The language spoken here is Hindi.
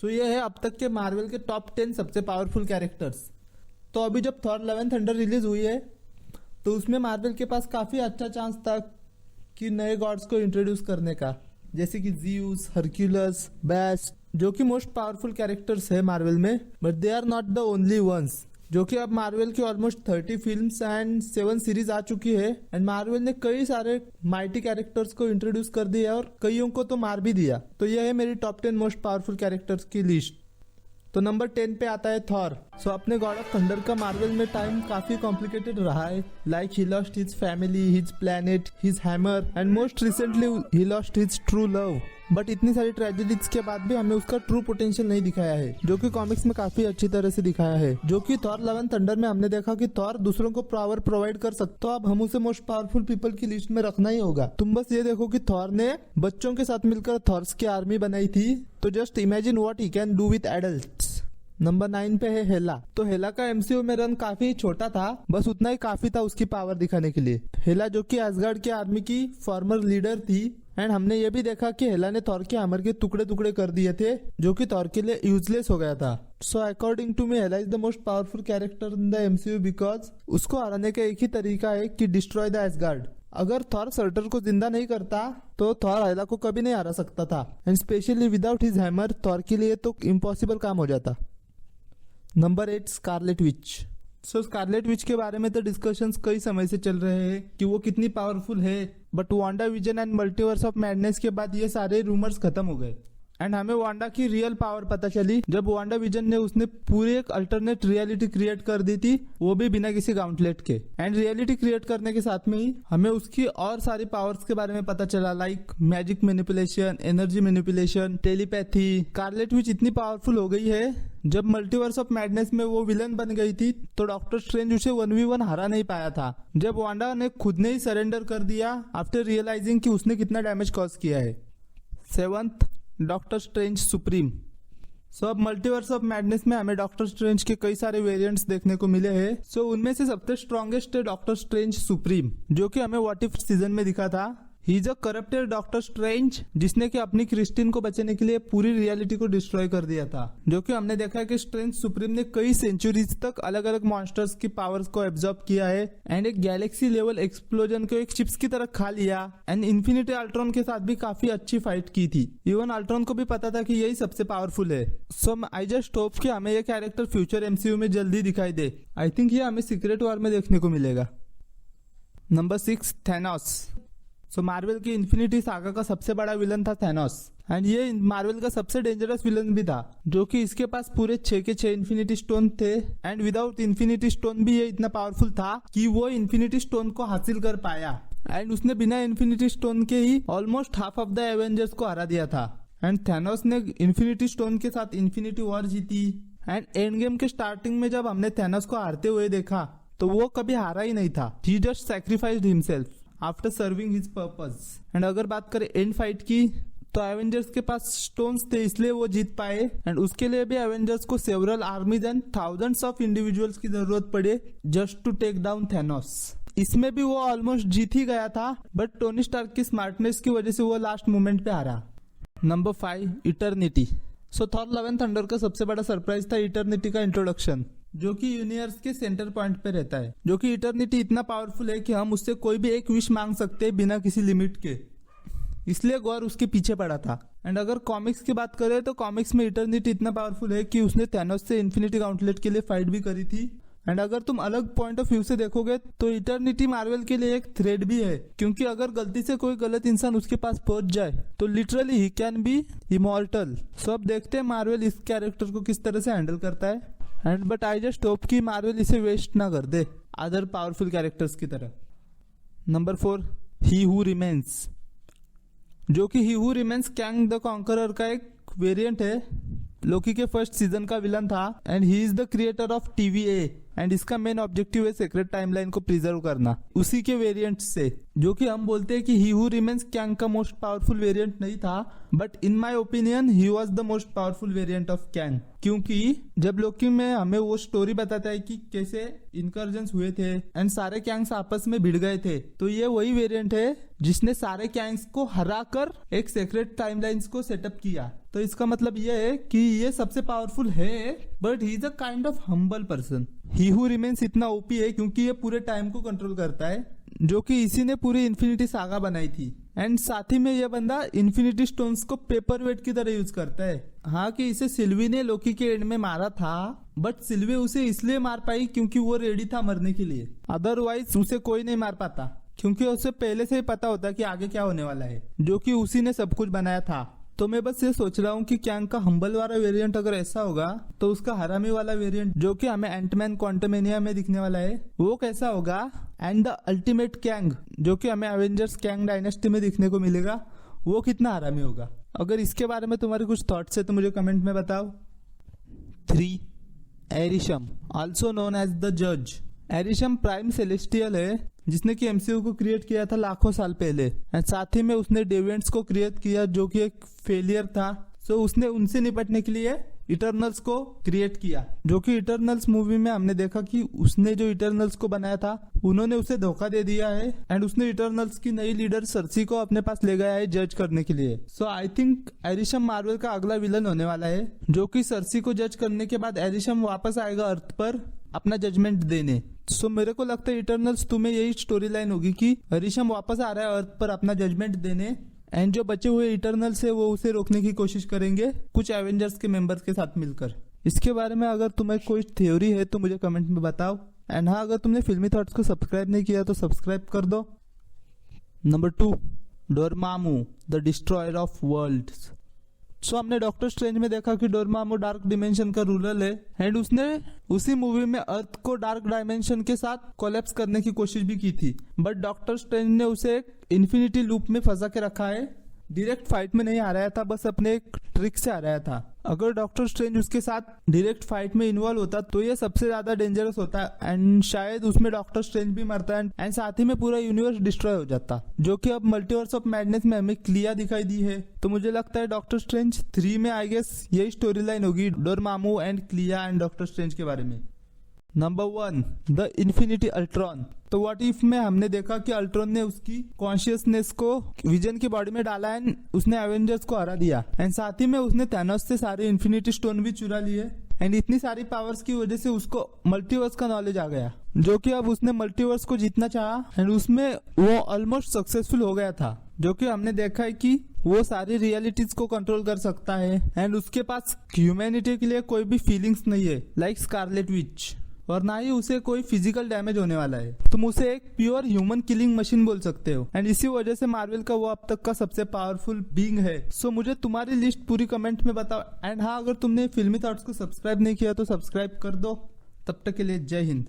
सो ये है अब तक के मार्वल के टॉप 10 सबसे पावरफुल कैरेक्टर्स। तो अभी जब Thor Love and thunder release हुई है तो उसमें मार्वल के पास काफी अच्छा चांस था कि नए गॉड्स को इंट्रोड्यूस करने का, जैसे कि ज़्यूस, हरक्यूलस, बैस्ट, जो कि मोस्ट पावरफुल कैरेक्टर्स है मार्वल में, but they are not the only ones. जो कि अब मार्वल की ऑलमोस्ट 30 फिल्म्स एंड 7 सीरीज आ चुकी है एंड मार्वल ने कई सारे माइटी कैरेक्टर्स को इंट्रोड्यूस कर दिया और कईयों को तो मार भी दिया। तो यह है मेरी टॉप 10 मोस्ट पावरफुल कैरेक्टर्स की लिस्ट। तो नंबर 10 पे आता है थॉर। सो अपने गॉड ऑफ थंडर का मार्वल में टाइम काफी कॉम्प्लिकेटेड रहा है, like he lost his family, his planet, his hammer and most recently he lost his true love. But इतनी सारी ट्रेजेडीज के बाद भी हमें उसका ट्रू पोटेंशियल नहीं दिखाया है, जो कि कॉमिक्स में काफी अच्छी तरह से दिखाया है। जो कि थॉर लव एंड थंडर में हमने देखा कि थॉर दूसरों को पावर प्रोवाइड कर सकता, तो अब हम उसे मोस्ट पावरफुल पीपल की लिस्ट में रखना ही होगा। तुम बस ये देखो कि थॉर ने बच्चों के साथ मिलकर थॉर्स की आर्मी बनाई थी, तो just imagine what he can do with adults. Number 9 पे है हेला। तो हेला का एमसीयू में रन काफी छोटा था, बस उतना ही काफी था उसकी पावर दिखाने के लिए। हेला जो कि एसगार्ड की आर्मी की फॉर्मर लीडर थी एंड हमने ये भी देखा कि हेला ने थॉर के हैमर के टुकड़े टुकड़े कर दिए थे, जो कि थॉर के लिए यूजलेस हो गया था। So according to me Hela is the most powerful character in the MCU because उसको हराने का एक ही तरीका है कि डिस्ट्रॉय द एसगार्ड। अगर थॉर सर्टर को जिंदा नहीं करता तो थॉर हेला को कभी नहीं हरा सकता था and specially without his hammer Thor के लिए तो इम्पॉसिबल काम हो जाता। Number 8 Scarlet Witch. So Scarlet Witch के बारे में तो डिस्कशंस कई समय से चल रहे हैं कि वो कितनी पावरफुल है, but Wanda vision and multiverse of madness के बाद ये सारे रूमर्स खत्म हो गए एंड हमें वांडा की रियल पावर पता चली जब वांडा विजन ने उसने पूरी एक अल्टरनेट रियलिटी क्रिएट कर दी थी, वो भी बिना किसी गाउंटलेट के। एंड रियलिटी क्रिएट करने के साथ में ही हमें उसकी और सारी पावर्स के बारे में पता चला, like magic manipulation, energy manipulation, telepathy. Scarlet Witch इतनी पावरफुल हो गई है जब मल्टीवर्स ऑफ मैडनेस में वो विलन बन गई थी तो डॉक्टर स्ट्रेंज उसे 1v1 हरा नहीं पाया था, जब वांडा ने खुद ने ही सरेंडर कर दिया आफ्टर रियलाइजिंग कि उसने कितना डैमेज कॉज किया है। 7th doctor strange supreme. सो अब मल्टीवर्स ऑफ मैडनेस में हमें डॉक्टर स्ट्रेंज के कई सारे वेरिएंट्स देखने को मिले हैं। सो उनमें से सबसे स्ट्रॉन्गेस्ट है डॉक्टर स्ट्रेंज सुप्रीम, जो कि हमें व्हाट इफ सीजन में दिखा था। He is a corrupted doctor strange जिसने कि अपनी क्रिस्टिन को बचाने के लिए पूरी रियलिटी को डिस्ट्रॉय कर दिया था। जो कि हमने देखा है कि स्ट्रेंज सुप्रीम ने कई सेंचुरीज तक अलग अलग मॉन्स्टर्स की पावर्स को एब्जॉर्ब किया है एंड एक गैलेक्सी लेवल एक्सप्लोजन को एक चिप्स की तरह खा लिया एंड इन्फिनिटी अल्ट्रॉन के साथ भी काफी अच्छी फाइट की थी। इवन अल्ट्रॉन को भी पता था कि यही सबसे पावरफुल है। सो आई जस्ट होप कि हमें ये कैरेक्टर फ्यूचर एमसीयू में जल्दी दिखाई दे। आई थिंक ये हमें सीक्रेट वॉर में देखने को मिलेगा। Number 6 Thanos. सो मार्वल की इन्फिनिटी सागा का सबसे बड़ा विलन था थैनोस एंड ये मार्वल का सबसे डेंजरस विलन भी था, जो कि इसके पास पूरे 6 के 6 इन्फिनिटी स्टोन थे एंड विदाउट इन्फिनिटी स्टोन भी ये इतना पावरफुल था कि वो इन्फिनिटी स्टोन को हासिल कर पाया एंड उसने बिना इन्फिनिटी स्टोन के ही almost half of the Avengers को हरा दिया था। एंड थैनोस ने इन्फिनिटी स्टोन के साथ इन्फिनिटी वॉर जीती एंड एंड गेम के स्टार्टिंग में जब हमने थैनोस को हारते हुए देखा तो वो कभी हारा ही नहीं था। He just sacrificed himself after serving his purpose. And अगर बात करें एंड फाइट की तो एवेंजर्स के पास स्टोन्स थे इसलिए वो जीत पाए एंड उसके लिए भी एवेंजर्स को several armies and thousands of individuals की जरूरत पड़े just to take down Thanos. इसमें भी वो ऑलमोस्ट जीत ही गया था, बट टोनी स्टार्क की स्मार्टनेस की वजह से वो लास्ट मोमेंट पे हारा। Number 5 Eternity. So Thor Love and Thunder का सबसे बड़ा सरप्राइज था इटर्निटी का इंट्रोडक्शन, जो कि यूनिवर्स के सेंटर पॉइंट पे रहता है। जो कि इटर्निटी इतना पावरफुल है कि हम उससे कोई भी एक विश मांग सकते हैं बिना किसी लिमिट के, इसलिए गौर उसके पीछे पड़ा था। एंड अगर कॉमिक्स की बात करें तो कॉमिक्स में इटर्निटी इतना पावरफुल है कि उसने थैनोस से इन्फिनिटी गाउंटलेट के लिए फाइट भी करी थी। एंड अगर तुम अलग पॉइंट ऑफ व्यू से देखोगे तो इटर्निटी मार्वल के लिए एक थ्रेड भी है, क्योंकि अगर गलती से कोई गलत इंसान उसके पास पहुंच जाए तो लिटरली ही कैन बी इमॉर्टल। सो अब देखते हैं मार्वल इस कैरेक्टर को किस तरह से हैंडल करता है and but I just hope कि मार्वल इसे वेस्ट ना कर दे अदर पावरफुल कैरेक्टर्स की तरह। नंबर 4 ही हू रिमेन्स। जो कि ही हू रिमेन्स कैंग द कॉन्करर का एक वेरिएंट है, लोकी के फर्स्ट सीजन का विलन था and he is the creator of TVA and इसका मेन ऑब्जेक्टिव है सीक्रेट टाइमलाइन को प्रिजर्व करना उसी के वेरिएंट से, जो कि हम बोलते हैं कि ही हु रिमेन्स कैंग का मोस्ट पावरफुल वेरिएंट नहीं था, but in my opinion he was the most powerful variant of Kang. क्योंकि जब लोकी में हमें वो स्टोरी बताता है कि कैसे इनकर्जन्स हुए थे एंड सारे कैंग्स आपस में भिड़ गए थे, तो ये वही वेरिएंट है जिसने सारे कैंग्स को हराकर एक सीक्रेट टाइमलाइंस को सेटअप किया। तो इसका मतलब ये है कि ये सबसे पावरफुल है, but he is a kind of humble person. He who remains इतना ओपी है क्योंकि ये पूरे टाइम को कंट्रोल करता है, जो कि इसी ने पूरी इन्फिनिटी सागा बनाई थी। एंड साथ ही में ये बंदा इन्फिनिटी स्टोन्स को पेपर वेट की तरह यूज करता है। हाँ कि इसे सिल्वी ने लोकी के एंड में मारा था, बट सिल्वी उसे इसलिए मार पाई क्योंकि वो रेडी था मरने के लिए, अदरवाइज उसे कोई नहीं मार पाता, क्योंकि उसे पहले से ही पता होता कि आगे क्या होने वाला है, जो कि उसी ने सब कुछ बनाया था। तो मैं बस ये सोच रहा हूँ कि कैंग का हम्बल वाला वेरिएंट अगर ऐसा होगा तो उसका हरामी वाला वेरिएंट, जो कि हमें एंटमैन क्वांटमेनिया में दिखने वाला है, वो कैसा होगा। एंड द अल्टीमेट कैंग, जो कि हमें एवेंजर्स कैंग डायनेस्टी में दिखने को मिलेगा, वो कितना हरामी होगा। अगर इसके बारे में तुम्हारे कुछ थॉट्स है तो मुझे कमेंट में बताओ। 3. एरिशम, आल्सो नोन एज द जज। एरिशम प्राइम सेलेस्टियल है जिसने कि एमसीयू को क्रिएट किया था लाखों साल पहले, एंड साथ ही में उसने डेविएंट्स को क्रिएट किया जो कि एक फेलियर था। सो उसने उनसे निपटने के लिए इटर्नल्स को क्रिएट किया, जो कि इटर्नल्स मूवी में हमने देखा कि उसने जो इटर्नल्स को बनाया था उन्होंने उसे धोखा दे दिया है, एंड उसने इटर्नल्स की नई लीडर सर्सी को अपने पास ले गया है जज करने के लिए। सो आई थिंक एरिशम मार्वल का अगला विलन होने वाला है, जो कि सर्सी को जज करने के बाद एरिशम वापस आएगा अर्थ पर अपना जजमेंट देने। सो मेरे को लगता है इटर्नल्स तुम्हें यही स्टोरी लाइन होगी कि एरिशम वापस आ रहा है अर्थ पर अपना जजमेंट देने, एंड जो बचे हुए इटर्नल्स है वो उसे रोकने की कोशिश करेंगे कुछ एवेंजर्स के मेंबर्स के साथ मिलकर। इसके बारे में अगर तुम्हें कोई थ्योरी है तो मुझे कमेंट में बताओ। एंड हाँ, अगर तुमने फिल्मी थॉट्स को सब्सक्राइब नहीं किया तो सब्सक्राइब कर दो। Number 2, Dormammu the destroyer of worlds. So हमने डॉक्टर स्ट्रेंज में देखा कि डोरमामू डार्क डिमेंशन का रूलर है, एंड उसने उसी मूवी में अर्थ को डार्क डायमेंशन के साथ कोलैप्स करने की कोशिश भी की थी, बट डॉक्टर स्ट्रेंज ने उसे एक इन्फिनिटी लूप में फंसा के रखा है। डायरेक्ट फाइट में नहीं आ रहा था, बस अपने एक ट्रिक से आ रहा था। अगर डॉक्टर स्ट्रेंज उसके साथ डायरेक्ट फाइट में इन्वॉल्व होता तो ये सबसे ज्यादा डेंजरस होता, एंड शायद उसमें डॉक्टर स्ट्रेंज भी मरता एंड साथ ही में पूरा यूनिवर्स डिस्ट्रॉय हो जाता, जो कि अब मल्टीवर्स ऑफ मैडनेस में हमें क्लियर दिखाई दी है। तो मुझे लगता है डॉक्टर स्ट्रेंज 3 में आई गेस यही स्टोरी लाइन होगी Dormammu and क्लिया and doctor strange के बारे में। Number 1, the infinity Ultron. तो व्हाट इफ में हमने देखा कि अल्ट्रॉन ने उसकी कॉन्शियसनेस को विजन की बॉडी में डाला एंड उसने एवेंजर्स को हरा दिया, एंड साथ ही में उसने थैनोस से सारे इन्फिनिटी स्टोन भी चुरा लिए, एंड इतनी सारी पावर्स की वजह से उसको मल्टीवर्स का नॉलेज आ गया, जो कि अब उसने मल्टीवर्स को जीतना चाहा, एंड उसमें वो ऑलमोस्ट सक्सेसफुल हो गया था, जो कि हमने देखा है कि वो सारी रियलिटीज को कंट्रोल कर सकता है, एंड उसके पास ह्यूमैनिटी के लिए कोई भी फीलिंग्स नहीं है लाइक स्कारलेट विच, और ना ही उसे कोई फिजिकल डैमेज होने वाला है। तुम उसे एक प्योर ह्यूमन किलिंग मशीन बोल सकते हो, एंड इसी वजह से मार्वल का वो अब तक का सबसे पावरफुल बीइंग है। सो मुझे तुम्हारी लिस्ट पूरी कमेंट में बताओ। एंड हाँ, अगर तुमने फिल्मी थॉट्स को सब्सक्राइब नहीं किया तो सब्सक्राइब कर दो। तब तक के लिए जय हिंद।